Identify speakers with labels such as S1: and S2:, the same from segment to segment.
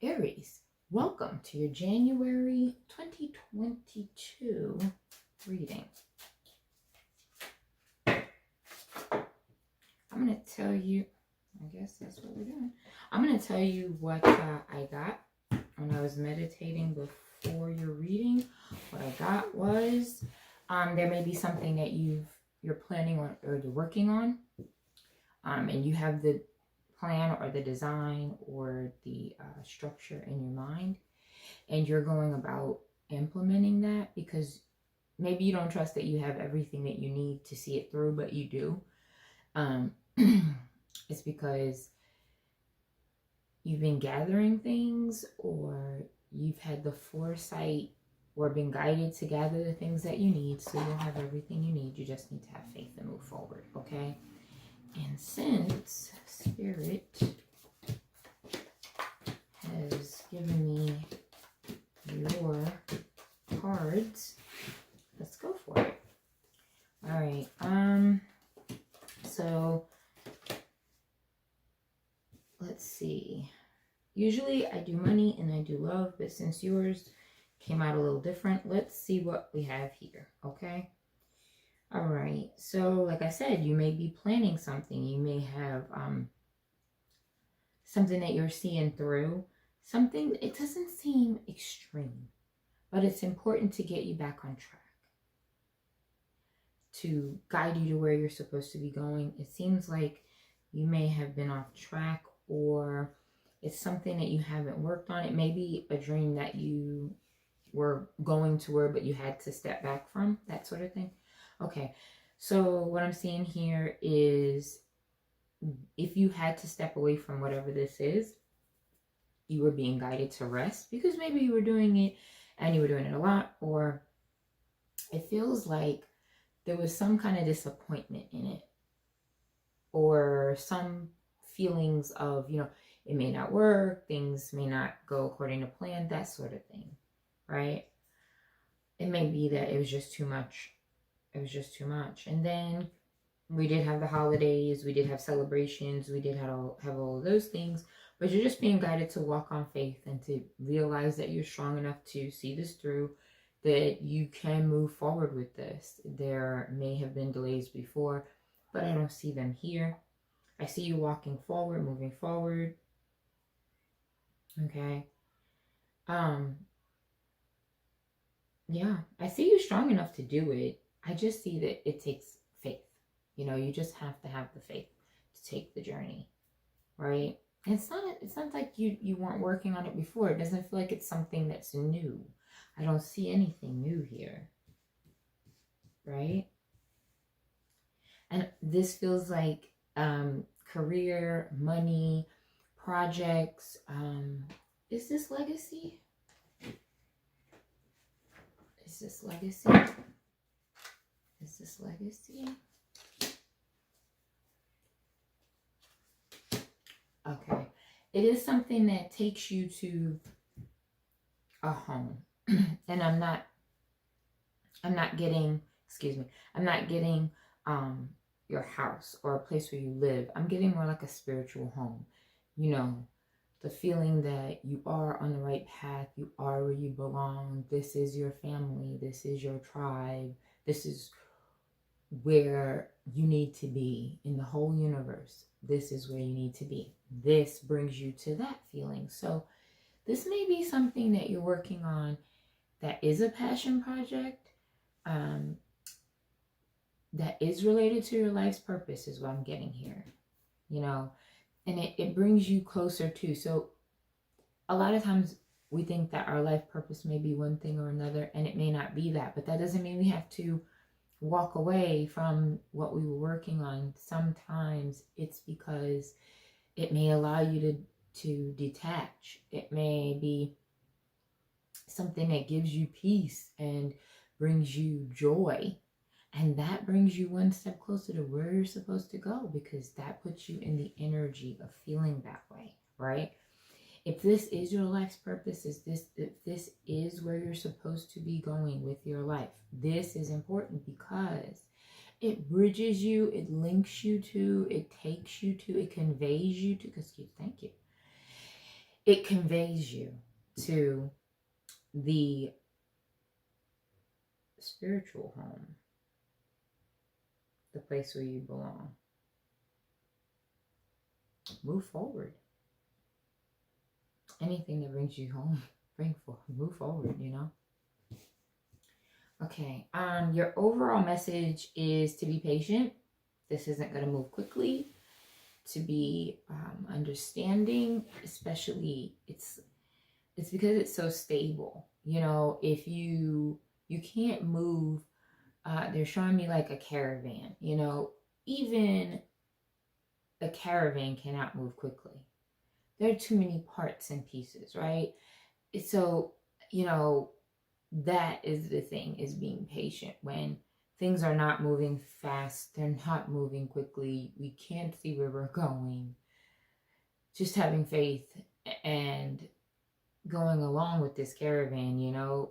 S1: Aries, welcome to your January 2022 reading. I'm going to tell you, I guess that's what we're doing. I'm going to tell you what I got when I was meditating before your reading. What I got was there may be something that you're planning on or you're working on, and you have the plan or the design or the structure in your mind, and you're going about implementing that because maybe you don't trust that you have everything that you need to see it through, but you do. It's because you've been gathering things, or you've had the foresight or been guided to gather the things that you need, so you'll have everything you need. You just need to have faith and move forward, okay? And since Spirit has given me your cards, let's go for it. All right. So let's see. Usually I do money and I do love, but since yours came out a little different, let's see what we have here, okay? All right. So like I said, you may be planning something. You may have something that you're seeing through. Something, it doesn't seem extreme, but it's important to get you back on track, to guide you to where you're supposed to be going. It seems like you may have been off track, or it's something that you haven't worked on. It may be a dream that you were going toward, but you had to step back from, that sort of thing. Okay, so what I'm seeing here is if you had to step away from whatever this is, you were being guided to rest because maybe you were doing it and you were doing it a lot, or it feels like there was some kind of disappointment in it, or some feelings of, it may not work, things may not go according to plan, that sort of thing, right? It may be that it was just too much. It was just too much. And then we did have the holidays, we did have celebrations, we did have all of those things, but you're just being guided to walk on faith and to realize that you're strong enough to see this through, that you can move forward with this. There may have been delays before, but I don't see them here. I see you walking forward, moving forward. Okay. Yeah, I see you strong enough to do it. I just see that it takes faith. You just have to have the faith to take the journey, right? And it's not like you weren't working on it before. It doesn't feel like it's something that's new. I don't see anything new here, right? And this feels like career, money, projects. Is this legacy? Is this legacy? Is this legacy? Okay. It is something that takes you to a home. And I'm not getting, your house or a place where you live. I'm getting more like a spiritual home. The feeling that you are on the right path, you are where you belong. This is your family, this is your tribe, this is where you need to be in the whole universe. This is where you need to be. This brings you to that feeling. So this may be something that you're working on that is a passion project, that is related to your life's purpose, is what I'm getting here, and it brings you closer to. So a lot of times we think that our life purpose may be one thing or another, and it may not be that, but that doesn't mean we have to walk away from what we were working on. Sometimes it's because it may allow you to detach. It may be something that gives you peace and brings you joy. And that brings you one step closer to where you're supposed to go, because that puts you in the energy of feeling that way, right? If this is your life's purpose, if this is where you're supposed to be going with your life, this is important because it bridges you, it links you to, it takes you to, it conveys you to, thank you. it conveys you to the spiritual home, the place where you belong. Move forward. Anything that brings you home, move forward, you know? Okay, your overall message is to be patient. This isn't going to move quickly. To be understanding, especially it's because it's so stable. You know, if you can't move, they're showing me like a caravan. You know, even a caravan cannot move quickly. There are too many parts and pieces, right? So, you know, that is the thing, is being patient when things are not moving fast, they're not moving quickly, we can't see where we're going. Just having faith and going along with this caravan, you know,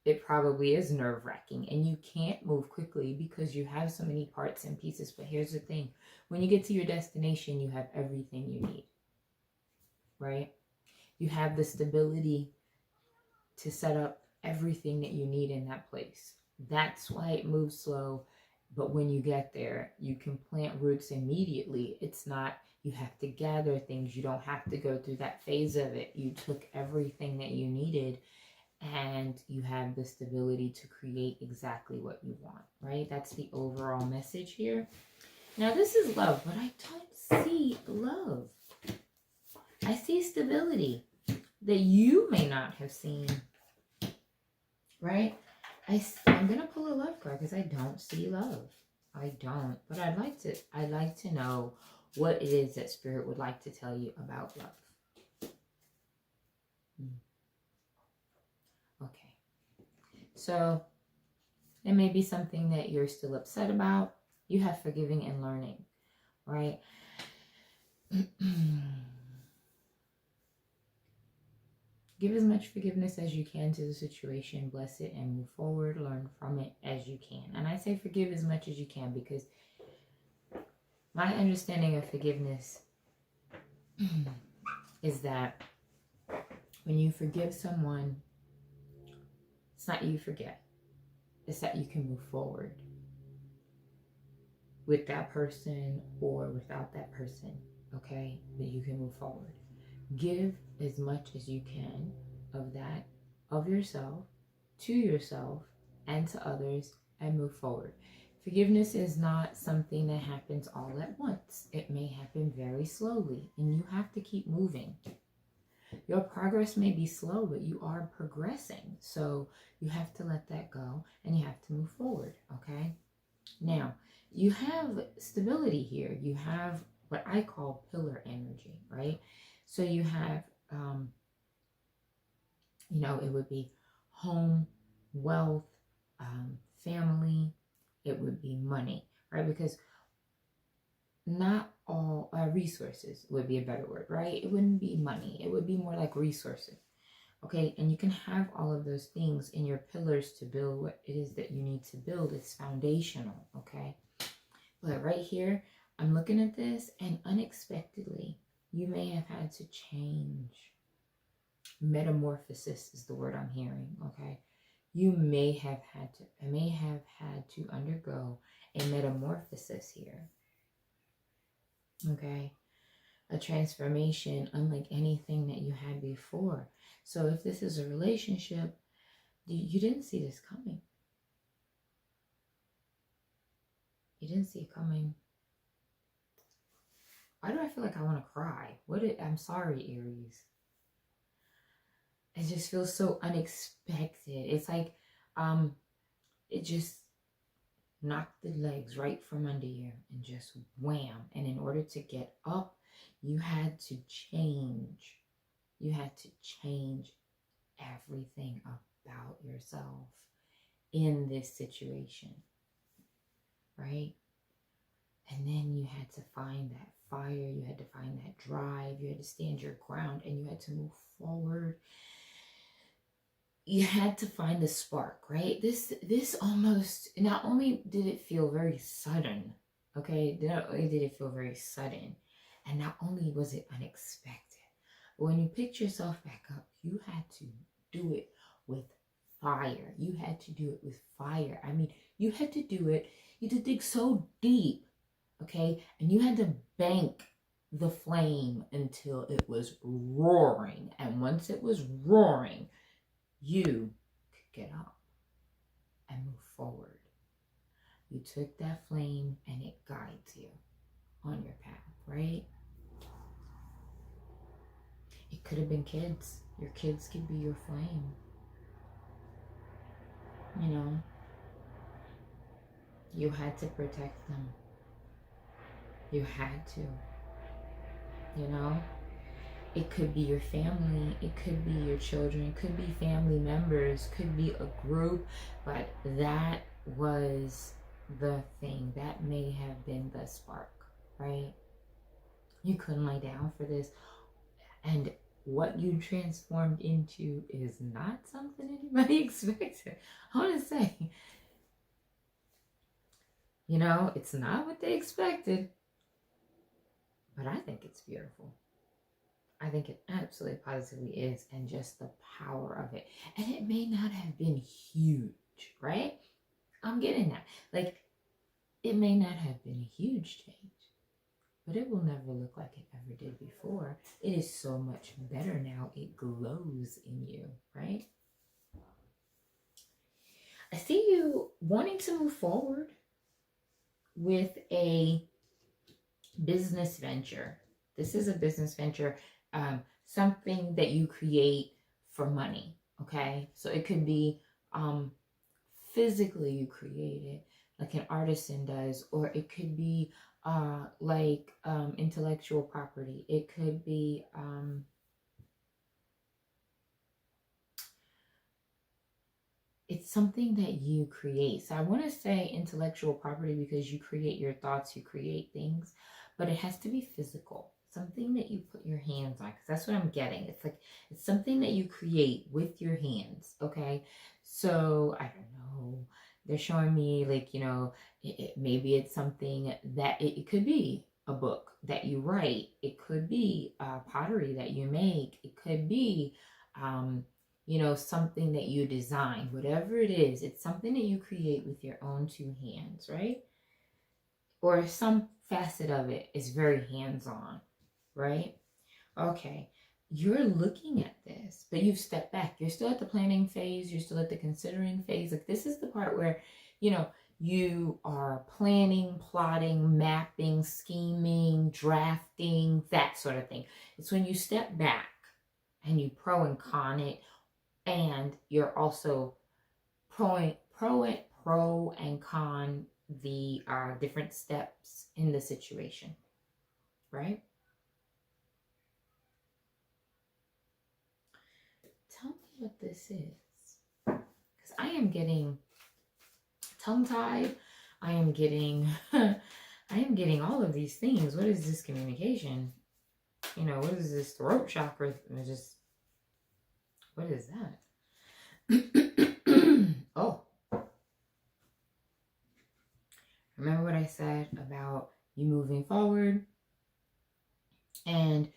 S1: it probably is nerve-wracking and you can't move quickly because you have so many parts and pieces. But here's the thing, when you get to your destination, you have everything you need, right? You have the stability to set up everything that you need in that place. That's why it moves slow. But when you get there, you can plant roots immediately. It's not, you have to gather things. You don't have to go through that phase of it. You took everything that you needed and you have the stability to create exactly what you want, right? That's the overall message here. Now, this is love, but I don't see love. I see stability that you may not have seen, right? I'm going to pull a love card because I don't see love. I don't. But I'd like to know what it is that Spirit would like to tell you about love. Okay. So it may be something that you're still upset about. You have forgiving and learning, right? Give as much forgiveness as you can to the situation, bless it, and move forward. Learn from it as you can. And I say forgive as much as you can because my understanding of forgiveness is that when you forgive someone, it's not you forget. It's that you can move forward with that person or without that person, okay? That you can move forward. Give as much as you can of that, of yourself, to yourself, and to others, and move forward. Forgiveness is not something that happens all at once. It may happen very slowly, and you have to keep moving. Your progress may be slow, but you are progressing. So you have to let that go, and you have to move forward, okay? Now, you have stability here. You have what I call pillar energy, right? So you have, you know, it would be home, wealth, family, it would be money, right? Because not all resources would be a better word, right? It wouldn't be money. It would be more like resources, okay? And you can have all of those things in your pillars to build what it is that you need to build. It's foundational, okay? But right here, I'm looking at this and unexpectedly, you may have had to change. Metamorphosis is the word I'm hearing, okay? You may have had to undergo a metamorphosis here, okay? A transformation unlike anything that you had before. So if this is a relationship, you didn't see this coming. You didn't see it coming. Why do I feel like I want to cry? I'm sorry, Aries. It just feels so unexpected. It's like it just knocked the legs right from under you and just wham. And in order to get up, you had to change. You had to change everything about yourself in this situation, right? And then you had to find that fire, you had to find that drive, you had to stand your ground, and you had to move forward. You had to find the spark, right? This almost, not only did it feel very sudden, okay? Not only did it feel very sudden, and not only was it unexpected, But when you picked yourself back up, you had to do it with fire. You had to do it with fire. I mean, you had to do it. You had to dig so deep, okay? And you had to bank the flame until it was roaring. And once it was roaring, you could get up and move forward. You took that flame and it guides you on your path, right? It could have been kids. Your kids could be your flame. You know, you had to protect them. You had to, you know. It could be your family, it could be your children, it could be family members, could be a group, but that was the thing. That may have been the spark, right? You couldn't lay down for this. And what you transformed into is not something anybody expected. I want to say, you know, it's not what they expected, but I think it's beautiful. I think it absolutely positively is, and just the power of it. And it may not have been huge, right? I'm getting that. Like, it may not have been a huge change, but it will never look like it ever did before. It is so much better now. It glows in you, right? I see you wanting to move forward with a business venture. This is a business venture, something that you create for money, okay? So it could be physically you create it, like an artisan does, or it could be like intellectual property. It could be it's something that you create. So I want to say intellectual property because you create your thoughts, you create things, but it has to be physical. Something that you put your hands on, because that's what I'm getting. It's like, it's something that you create with your hands, okay? So, I don't know. They're showing me, like, you know, maybe it's something that it could be a book that you write. It could be pottery that you make. It could be, you know, something that you design. Whatever it is, it's something that you create with your own two hands, right? Or some facet of it is very hands-on, right? Okay, you're looking at this, but you've stepped back. You're still at the planning phase. You're still at the considering phase. Like, this is the part where, you know, you are planning, plotting, mapping, scheming, drafting, that sort of thing. It's when you step back and you pro and con it, and you're also pro and con the different steps in the situation, right? Tell me what this is, because I am getting tongue-tied. I am getting I am getting all of these things. What is this communication? You know, what is this throat chakra? Just, what is that? Oh, remember what I said about you moving forward and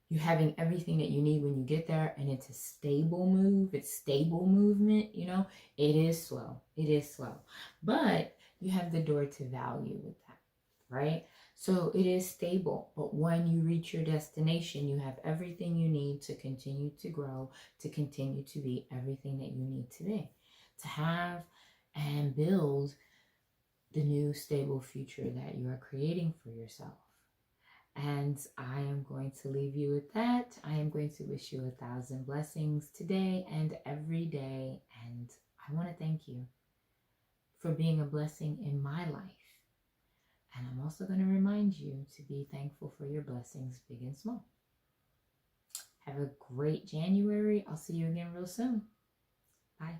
S1: you having everything that you need when you get there, and it's a stable move. It's stable movement, you know. It is slow. It is slow. But you have the door to value with that, right? So it is stable. But when you reach your destination, you have everything you need to continue to grow, to continue to be everything that you need to be, to have and build the new stable future that you are creating for yourself. And I am going to leave you with that. I am going to wish you 1,000 blessings today and every day. And I want to thank you for being a blessing in my life. And I'm also going to remind you to be thankful for your blessings, big and small. Have a great January. I'll see you again real soon. Bye.